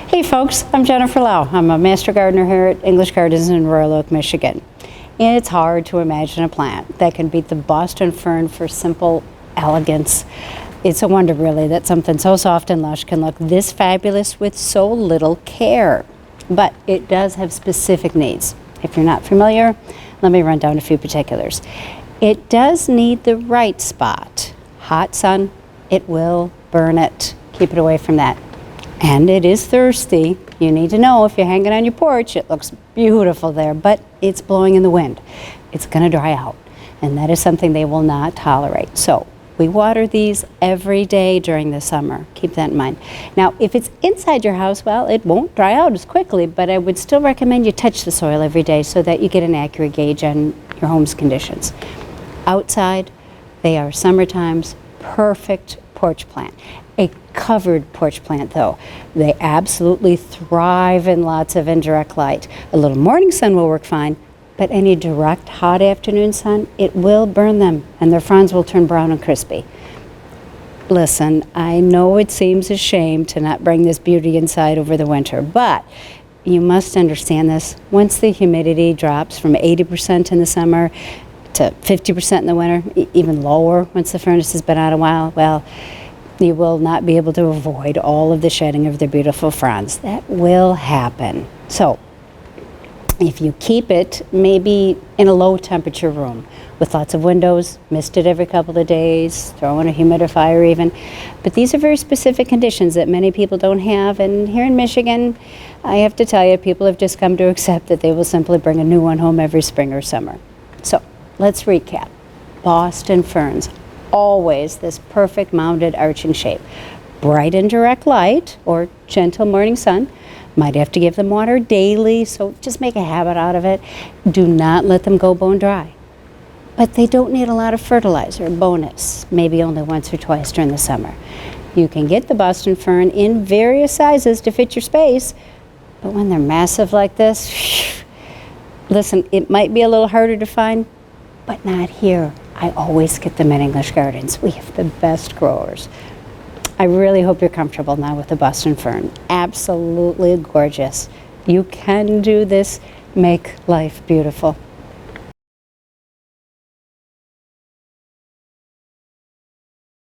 Hey folks, I'm Jennifer Lau. I'm a master gardener here at English Gardens in Royal Oak, Michigan. And it's hard to imagine a plant that can beat the Boston fern for simple elegance. It's a wonder really that something so soft and lush can look this fabulous with so little care. But it does have specific needs. If you're not familiar, let me run down a few particulars. It does need the right spot. Hot sun, it will burn it. Keep it away from that. And it is thirsty. You need to know if you're hanging on your porch, it looks beautiful there, but it's blowing in the wind. It's going to dry out, and that is something they will not tolerate. So we water these every day during the summer. Keep that in mind. Now, if it's inside your house, well, it won't dry out as quickly, but I would still recommend you touch the soil every day so that you get an accurate gauge on your home's conditions. Outside, they are summertime's perfect porch plant. A covered porch plant though, they absolutely thrive in lots of indirect light. A little morning sun will work fine, but any direct hot afternoon sun, it will burn them and their fronds will turn brown and crispy. Listen, I know it seems a shame to not bring this beauty inside over the winter, but you must understand this. Once the humidity drops from 80% in the summer to 50% in the winter, even lower once the furnace has been out a while, well, you will not be able to avoid all of the shedding of their beautiful fronds. That will happen. So, if you keep it maybe in a low temperature room with lots of windows, mist it every couple of days, throw in a humidifier even. But these are very specific conditions that many people don't have, and here in Michigan, I have to tell you, people have just come to accept that they will simply bring a new one home every spring or summer. So, let's recap. Boston ferns. Always this perfect mounded arching shape. Bright and direct light or gentle morning sun. Might have to give them water daily, so just make a habit out of it. Do not let them go bone dry. But they don't need a lot of fertilizer, bonus, maybe only once or twice during the summer. You can get the Boston fern in various sizes to fit your space, but when they're massive like this, listen, it might be a little harder to find, but not here. I always get them at English Gardens. We have the best growers. I really hope you're comfortable now with the Boston fern. Absolutely gorgeous. You can do this. Make life beautiful.